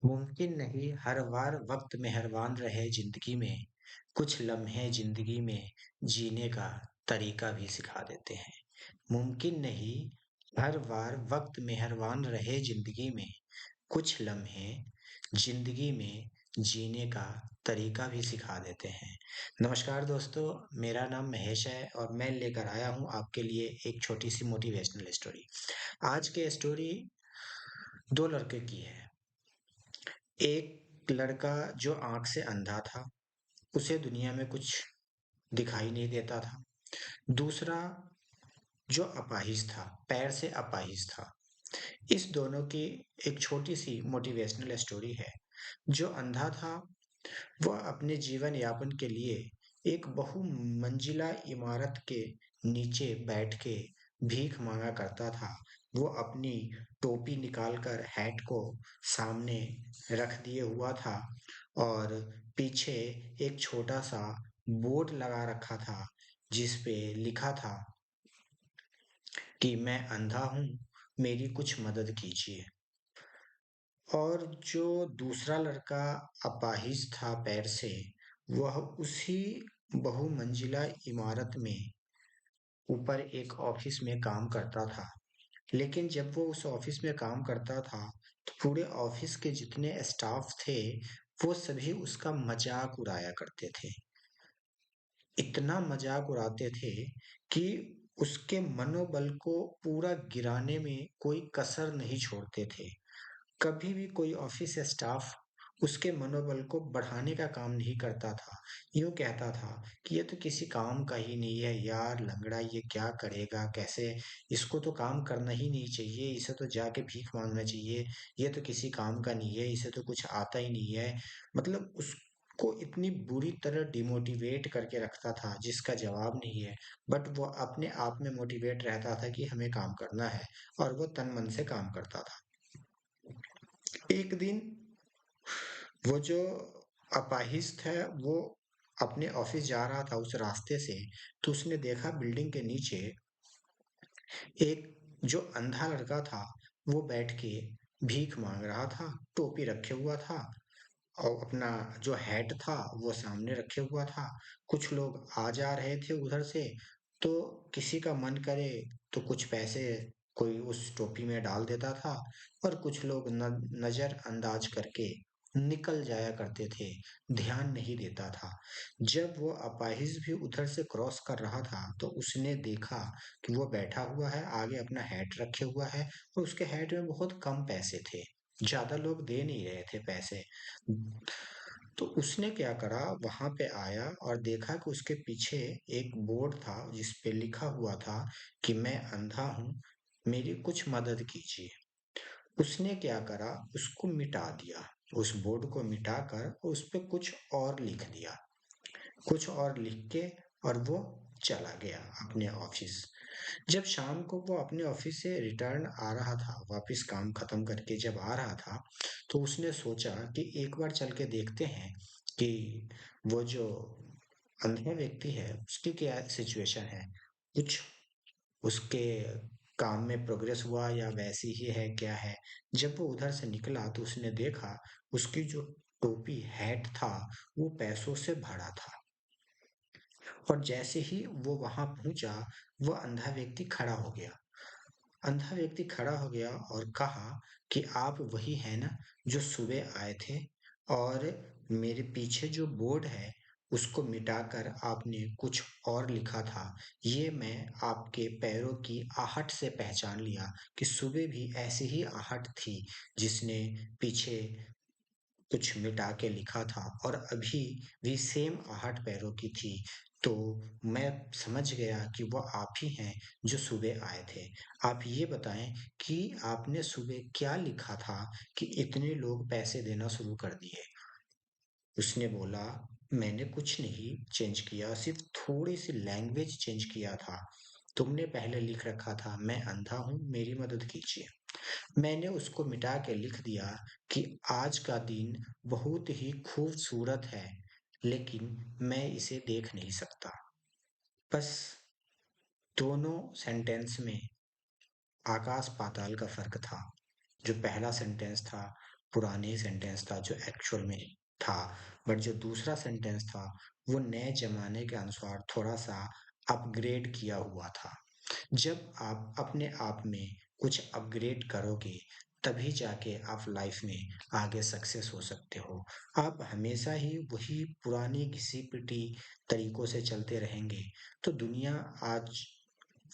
मुमकिन नहीं हर बार वक्त मेहरबान रहे जिंदगी में। कुछ लम्हे जिंदगी में जीने का तरीका भी सिखा देते हैं। मुमकिन नहीं हर बार वक्त मेहरबान रहे जिंदगी में। कुछ लम्हे जिंदगी में जीने का तरीका भी सिखा देते हैं। नमस्कार दोस्तों, मेरा नाम महेश है और मैं लेकर आया हूँ आपके लिए एक छोटी सी मोटिवेशनल स्टोरी। आज की स्टोरी दो लड़के की है। एक लड़का जो आँख से अंधा था, उसे दुनिया में कुछ दिखाई नहीं देता था। दूसरा जो अपाहिज था, पैर से अपाहिज था। इस दोनों की एक छोटी-सी मोटिवेशनल स्टोरी है। जो अंधा था, वह अपने जीवन यापन के लिए एक बहुमंजिला इमारत के नीचे बैठ के भीख मांगा करता था। वो अपनी टोपी निकालकर हैट को सामने रख दिए हुआ था और पीछे एक छोटा सा बोर्ड लगा रखा था जिस पे लिखा था कि मैं अंधा हूँ, मेरी कुछ मदद कीजिए। और जो दूसरा लड़का अपाहिज था पैर से, वह उसी बहुमंजिला इमारत में ऊपर एक ऑफिस में काम करता था। लेकिन जब वो उस ऑफिस में काम करता था, तो पूरे ऑफिस के जितने स्टाफ थे, वो सभी उसका मजाक उड़ाया करते थे। इतना मजाक उड़ाते थे कि उसके मनोबल को पूरा गिराने में कोई कसर नहीं छोड़ते थे। कभी भी कोई ऑफिस स्टाफ उसके मनोबल को बढ़ाने का काम नहीं करता था। यूँ कहता था कि ये तो किसी काम का ही नहीं है यार, लंगड़ा ये क्या करेगा, कैसे, इसको तो काम करना ही नहीं चाहिए, इसे तो जाके भीख माँगना चाहिए, ये तो किसी काम का नहीं है, इसे तो कुछ आता ही नहीं है। मतलब उसको इतनी बुरी तरह डिमोटिवेट करके रखता था जिसका जवाब नहीं है। बट वो अपने आप में मोटिवेट रहता था कि हमें काम करना है और वो तन मन से काम करता था। एक दिन वो जो अपाहिज था, वो अपने ऑफिस जा रहा था उस रास्ते से, तो उसने देखा बिल्डिंग के नीचे एक जो अंधा लड़का था, वो बैठ के भीख मांग रहा था, टोपी रखे हुआ था और अपना जो हैट था वो सामने रखे हुआ था। कुछ लोग आ जा रहे थे उधर से, तो किसी का मन करे तो कुछ पैसे कोई उस टोपी में डाल देता था और कुछ लोग नजर अंदाज करके निकल जाया करते थे, ध्यान नहीं देता था। जब वो अपाहिज भी उधर से क्रॉस कर रहा था, तो उसने देखा कि वो बैठा हुआ है, आगे अपना हैट रखे हुआ है और उसके हैट में बहुत कम पैसे थे। ज्यादा लोग दे नहीं रहे थे पैसे। तो उसने क्या करा, वहां पे आया और देखा कि उसके पीछे एक बोर्ड था जिस पे लिखा हुआ था कि मैं अंधा हूँ, मेरी कुछ मदद कीजिए। उसने क्या करा, उसको मिटा दिया, उस बोर्ड को मिटाकर उस पे कुछ और लिख दिया, कुछ और लिख के, और वो चला गया अपने ऑफिस। जब शाम को वो अपने ऑफिस से रिटर्न आ रहा था, वापस काम खत्म करके जब आ रहा था, तो उसने सोचा कि एक बार चल के देखते हैं कि वो जो अंधा व्यक्ति है उसकी क्या सिचुएशन है, कुछ उसके काम में प्रोग्रेस हुआ या वैसी ही है क्या है। जब वो उधर से निकला तो उसने देखा उसकी जो टोपी हैट था वो पैसों से भरा था। और जैसे ही वो वहां पहुंचा, वो अंधा व्यक्ति खड़ा हो गया। अंधा व्यक्ति खड़ा हो गया और कहा कि आप वही हैं ना जो सुबह आए थे, और मेरे पीछे जो बोर्ड है उसको मिटाकर आपने कुछ और लिखा था। ये मैं आपके पैरों की आहट से पहचान लिया कि सुबह भी ऐसी ही आहट थी जिसने पीछे कुछ मिटा के लिखा था, और अभी भी सेम आहट पैरों की थी। तो मैं समझ गया कि वो आप ही हैं जो सुबह आए थे। आप ये बताएं कि आपने सुबह क्या लिखा था कि इतने लोग पैसे देना शुरू कर दिए। उसने बोला, मैंने कुछ नहीं चेंज किया, सिर्फ थोड़ी सी लैंग्वेज चेंज किया था। तुमने पहले लिख रखा था मैं अंधा हूँ, मेरी मदद कीजिए। मैंने उसको मिटा के लिख दिया कि आज का दिन बहुत ही खूबसूरत है, लेकिन मैं इसे देख नहीं सकता। बस दोनों सेंटेंस में आकाश पाताल का फर्क था। जो पहला सेंटेंस था पुराने सेंटेंस था जो एक्चुअल में था, बट जो दूसरा सेंटेंस था वो नए ज़माने के अनुसार थोड़ा-सा अपग्रेड किया हुआ था। जब आप अपने आप में कुछ अपग्रेड करोगे, तभी जाके आप लाइफ में आगे सक्सेस हो सकते हो। आप हमेशा ही वही पुरानी घिसी-पिटी तरीकों से चलते रहेंगे, तो दुनिया आज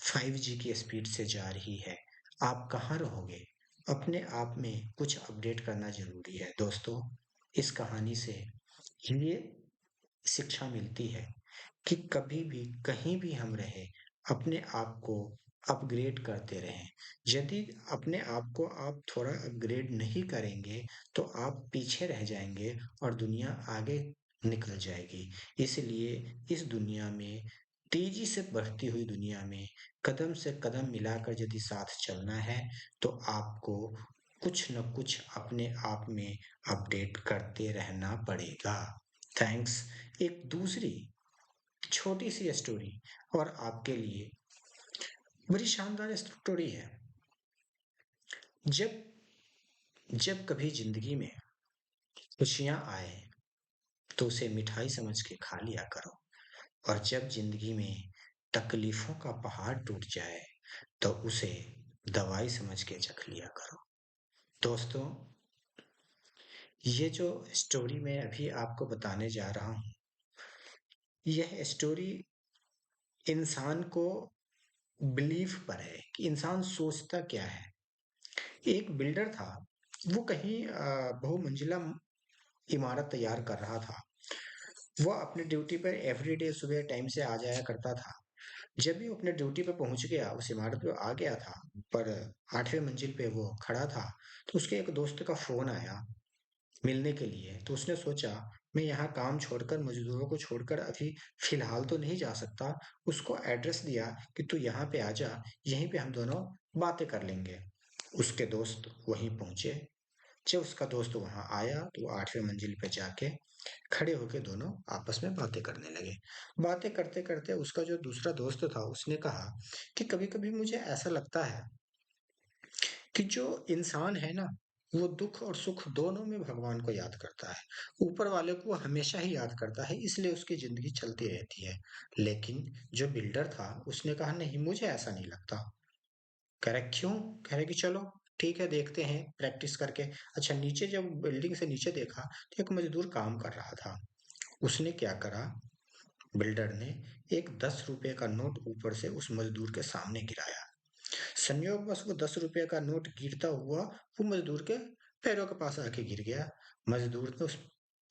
5G की स्पीड से जा रही है। आप कहाँ रहोगे? अपने आप में कुछ अपडेट करना ज़रूरी है। दोस्तों, इस कहानी से ये शिक्षा मिलती है कि कभी भी कहीं भी हम रहें, अपने आप को अपग्रेड करते रहें। यदि अपने आप को आप थोड़ा अपग्रेड नहीं करेंगे, तो आप पीछे रह जाएँगे और दुनिया आगे निकल जाएगी। इसलिए इस दुनिया में, तेज़ी से बढ़ती हुई दुनिया में कदम से कदम मिलाकर यदि साथ चलना है, तो आपको कुछ न कुछ अपने आप में अपडेट करते रहना पड़ेगा। थैंक्स। एक दूसरी छोटी-सी स्टोरी और आपके लिए बड़ी शानदार स्टोरी है। जब जब कभी ज़िंदगी में खुशियाँ आए, तो उसे मिठाई समझ के खा लिया करो, और जब ज़िंदगी में तकलीफ़ों का पहाड़ टूट जाए, तो उसे दवाई समझ के चख लिया करो। दोस्तों, ये जो स्टोरी मैं अभी आपको बताने जा रहा हूँ, यह स्टोरी इंसान को बिलीफ पर है कि इंसान सोचता क्या है। एक बिल्डर था, वो कहीं बहुमंजिला इमारत तैयार कर रहा था। वो अपनी ड्यूटी पर एवरीडे सुबह टाइम से आ जाया करता था। जब भी वो अपने ड्यूटी पे पहुंच गया, उस इमारत पे आ गया था, पर 8वें मंजिल पे वो खड़ा था, तो उसके एक दोस्त का फोन आया मिलने के लिए। तो उसने सोचा, मैं यहाँ काम छोड़कर, मजदूरों को छोड़कर अभी फिलहाल तो नहीं जा सकता। उसको एड्रेस दिया कि तू यहाँ पे आ जा, यहीं पे हम दोनों बातें कर लेंगे। उसके दोस्त वहीं पहुंचे। जब उसका दोस्त वहां आया, तो वो 8वें मंजिल पे जाके खड़े होके दोनों आपस में बातें करने लगे। बातें करते करते उसका जो दूसरा दोस्त था, उसने कहा कि कभी कभी मुझे ऐसा लगता है कि जो इंसान है ना, वो दुख और सुख दोनों में भगवान को याद करता है। ऊपर वाले को हमेशा ही याद करता है, इसलिए उसकी जिंदगी चलती रहती है। लेकिन जो बिल्डर था, उसने कहा नहीं, मुझे ऐसा नहीं लगता। कह रहे क्यों? कह रहे कि चलो ठीक है, देखते हैं प्रैक्टिस करके। अच्छा, नीचे जब बिल्डिंग से नीचे देखा, तो एक मजदूर काम कर रहा था। उसने क्या करा, बिल्डर ने एक 10 रुपए का नोट ऊपर से उस मजदूर के सामने गिराया। संयोगवश वो 10 रुपए का नोट गिरता हुआ वो मजदूर के पैरों के पास आके गिर गया। मजदूर ने उस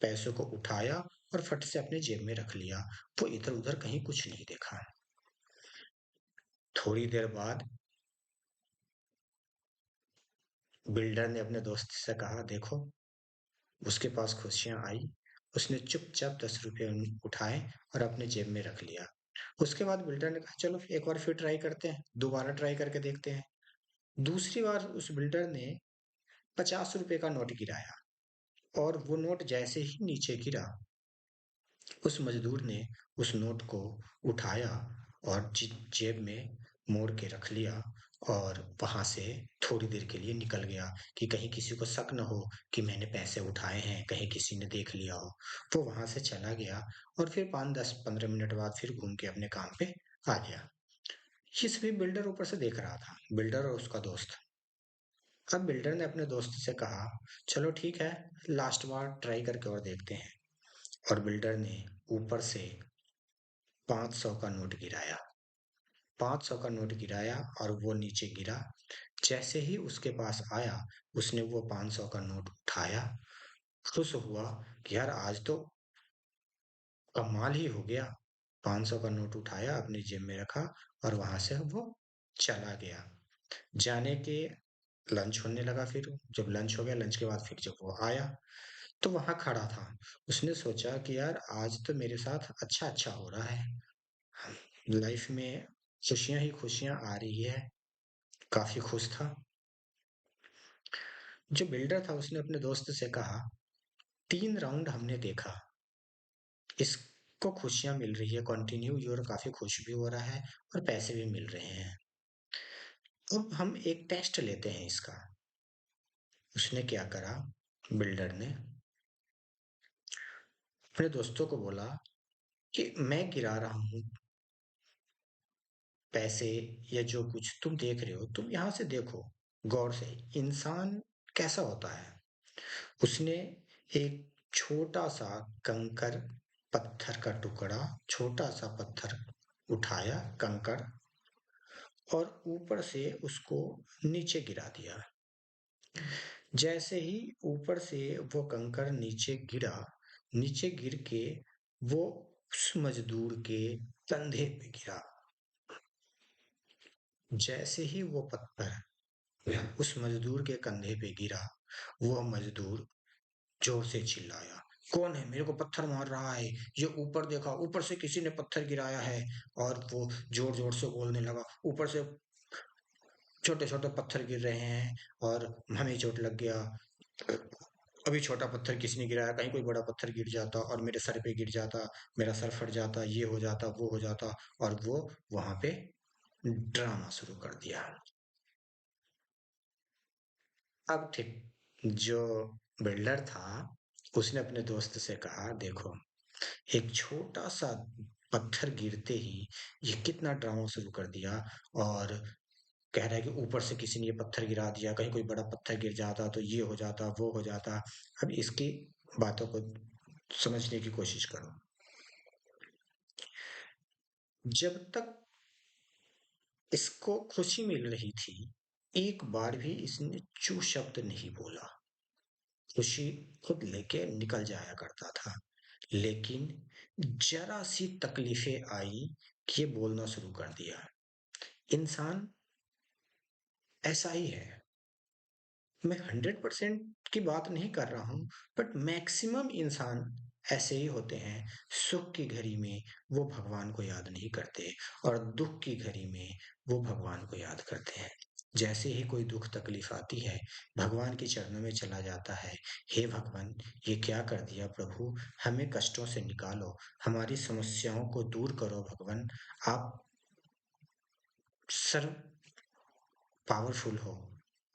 पैसों को उठाया और फट से अपने जेब में रख लिया। वो इधर उधर कहीं कुछ नहीं देखा। थोड़ी देर बाद बिल्डर ने अपने दोस्त से कहा, देखो, उसके पास खुशियां आई। उसने चुपचाप 10 रुपए उठाए और अपने जेब में रख लिया। उसके बाद बिल्डर ने कहा, चलो एक बार फिर ट्राई करते हैं, दोबारा ट्राई करके देखते हैं। दूसरी बार उस बिल्डर ने 50 रुपए का नोट गिराया, और वो नोट जैसे ही नीचे गिरा, उस मजदूर ने उस नोट को उठाया और जेब में मोड़ के रख लिया, और वहां से थोड़ी देर के लिए निकल गया कि कहीं किसी को शक न हो कि मैंने पैसे उठाए हैं, कहीं किसी ने देख लिया हो। वो वहां से चला गया और फिर 5, 10, 15 मिनट बाद फिर घूम के अपने काम पे आ गया। ये सभी बिल्डर ऊपर से देख रहा था, बिल्डर और उसका दोस्त। अब बिल्डर ने अपने दोस्त से कहा, चलो ठीक है, लास्ट बार ट्राई करके और देखते हैं। और बिल्डर ने ऊपर से 500 का नोट गिराया। 500 का नोट गिराया और वो नीचे गिरा। जैसे ही उसके पास आया, उसने वो 500 का नोट उठाया, खुश हुआ कि यार आज तो कमाल ही हो गया। 500 का नोट उठाया, अपनी जेब में रखा, और वहां से वो चला गया। जाने के लंच होने लगा। फिर जब लंच हो गया, लंच के बाद फिर जब वो आया, तो वहां खड़ा था। उसने सोचा कि यार आज तो मेरे साथ अच्छा अच्छा हो रहा है, लाइफ में खुशियां ही खुशियां आ रही है। काफी खुश था। जो बिल्डर था, उसने अपने दोस्त से कहा, 3 राउंड हमने देखा, इसको खुशियां मिल रही है कंटिन्यू, और काफी खुश भी हो रहा है और पैसे भी मिल रहे हैं। अब हम एक टेस्ट लेते हैं इसका। उसने क्या करा, बिल्डर ने अपने दोस्तों को बोला कि मैं गिरा रहा हूँ पैसे या जो कुछ तुम देख रहे हो, तुम यहाँ से देखो गौर से, इंसान कैसा होता है। उसने एक छोटा सा कंकर पत्थर का टुकड़ा, छोटा सा पत्थर उठाया, कंकड़, और ऊपर से उसको नीचे गिरा दिया। जैसे ही ऊपर से वो कंकड़ नीचे गिरा, नीचे गिर के वो उस मजदूर के कंधे पे गिरा। जैसे ही वो पत्थर उस मजदूर के कंधे पे गिरा, वो मजदूर जोर से चिल्लाया, कौन है मेरे को पत्थर मार रहा है? ये ऊपर देखा, ऊपर से किसी ने पत्थर गिराया है। और वो जोर जोर से बोलने लगा, ऊपर से छोटे छोटे पत्थर गिर रहे हैं और हमें चोट लग गया। अभी छोटा पत्थर किसी ने गिराया, कहीं कोई बड़ा पत्थर गिर जाता और मेरे सर पे गिर जाता, मेरा सर फट जाता, ये हो जाता, वो हो जाता। और वो वहां पे ड्रामा शुरू कर दिया। अब ठीक, जो बिल्डर था उसने अपने दोस्त से कहा, देखो, एक छोटा सा पत्थर गिरते ही ये कितना ड्रामा शुरू कर दिया। और कह रहा है कि ऊपर से किसी ने ये पत्थर गिरा दिया, कहीं कोई बड़ा पत्थर गिर जाता तो ये हो जाता, वो हो जाता। अब इसकी बातों को समझने की कोशिश करो। जब तक इसको खुशी मिल रही थी, एक बार भी इसने चू शब्द नहीं बोला। खुशी खुद लेके निकल जाया करता था। लेकिन जरा सी तकलीफें आई कि ये बोलना शुरू कर दिया। इंसान ऐसा ही है। मैं 100% की बात नहीं कर रहा हूँ, बट मैक्सिमम इंसान ऐसे ही होते हैं। सुख की घड़ी में वो भगवान को याद नहीं करते, और दुख की घड़ी में वो भगवान को याद करते हैं। जैसे ही कोई दुख तकलीफ आती है, भगवान के चरणों में चला जाता है, हे भगवान, ये क्या कर दिया प्रभु, हमें कष्टों से निकालो, हमारी समस्याओं को दूर करो भगवान। आप सर्व पावरफुल हो,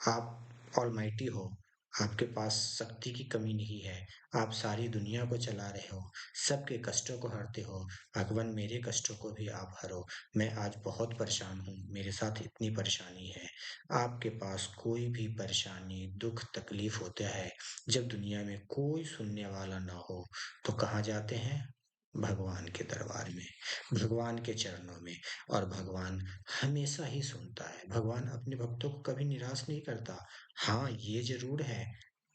आप ऑलमाइटी हो, आपके पास शक्ति की कमी नहीं है, आप सारी दुनिया को चला रहे हो, सबके कष्टों को हरते हो। भगवान, मेरे कष्टों को भी आप हरो। मैं आज बहुत परेशान हूँ, मेरे साथ इतनी परेशानी है। आपके पास कोई भी परेशानी, दुख, तकलीफ होता है, जब दुनिया में कोई सुनने वाला ना हो, तो कहाँ जाते हैं? भगवान के दरबार में, भगवान के चरणों में। और भगवान हमेशा ही सुनता है। भगवान अपने भक्तों को कभी निराश नहीं करता। हाँ, ये ज़रूर है,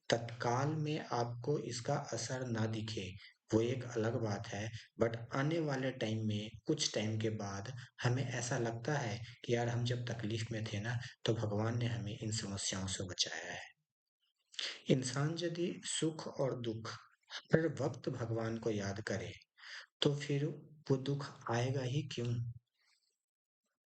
तत्काल में आपको इसका असर ना दिखे, वो एक अलग बात है। बट आने वाले टाइम में, कुछ टाइम के बाद, हमें ऐसा लगता है कि यार, हम जब तकलीफ में थे ना, तो भगवान ने हमें इन समस्याओं से बचाया है। इंसान यदि सुख और दुख हर वक्त भगवान को याद करे, तो फिर वो दुख आएगा ही क्यों?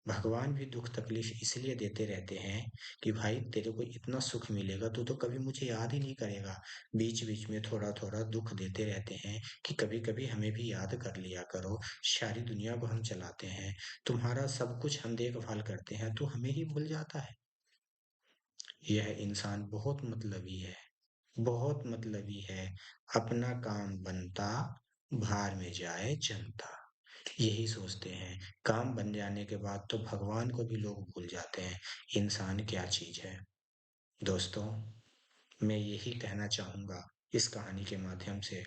भगवान भी दुख तकलीफ इसलिए देते रहते हैं कि भाई, तेरे को इतना सुख मिलेगा, तू तो कभी मुझे याद ही नहीं करेगा। बीच बीच में थोड़ा थोड़ा दुख देते रहते हैं कि कभी कभी हमें भी याद कर लिया करो। सारी दुनिया को हम चलाते हैं, तुम्हारा सब कुछ हम देखभाल करते हैं, तू हमें ही भूल जाता है। यह इंसान बहुत मतलबी है, बहुत मतलबी है। अपना काम बनता, भार में जाए जनता। यही सोचते हैं। काम बन जाने के बाद तो भगवान को भी लोग भूल जाते हैं। इंसान क्या चीज है? दोस्तों, मैं यही कहना चाहूंगा इस कहानी के माध्यम से,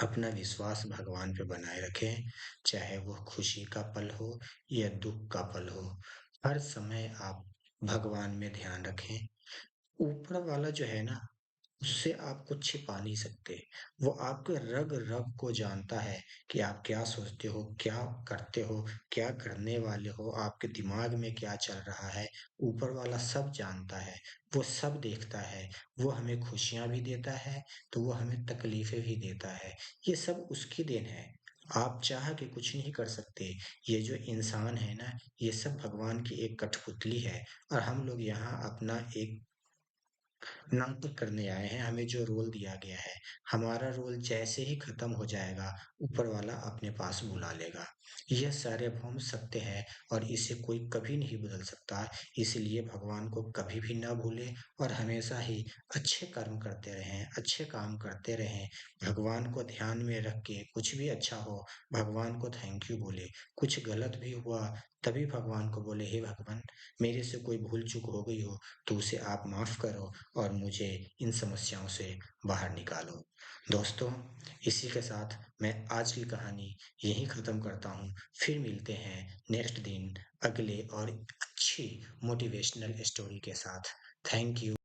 अपना विश्वास भगवान पे बनाए रखें। चाहे वो खुशी का पल हो या दुख का पल हो, हर समय आप भगवान में ध्यान रखें। ऊपर वाला जो है ना, उससे आप कुछ छिपा नहीं सकते। वो आपके रग रग को जानता है कि आप क्या सोचते हो, क्या करते हो, क्या करने वाले हो, आपके दिमाग में क्या चल रहा है। ऊपर वाला सब जानता है, वो सब देखता है। वो हमें खुशियां भी देता है, तो वो हमें तकलीफें भी देता है। ये सब उसकी देन है। आप चाह के कुछ नहीं कर सकते। ये जो इंसान है ना, ये सब भगवान की एक कठपुतली है। और हम लोग यहाँ अपना एक नाटक करने आए हैं। हमें जो रोल दिया गया है, हमारा रोल जैसे ही खत्म हो जाएगा, ऊपर वाला अपने पास बुला लेगा। यह सार्वभौम सत्य है और इसे कोई कभी नहीं बदल सकता। इसलिए भगवान को कभी भी ना भूलें और हमेशा ही अच्छे कर्म करते रहें, अच्छे काम करते रहें। भगवान को ध्यान में रख के कुछ भी अच्छा हो, भगवान को थैंक यू बोले। कुछ गलत भी हुआ, तभी भगवान को बोले, हे भगवान, मेरे से कोई भूल-चूक हो गई हो, तो उसे आप माफ़ करो और मुझे इन समस्याओं से बाहर निकालो। दोस्तों, इसी के साथ मैं आज की कहानी यहीं ख़त्म करता हूँ। फिर मिलते हैं नेक्स्ट दिन अगले और अच्छी मोटिवेशनल स्टोरी के साथ। Thank you.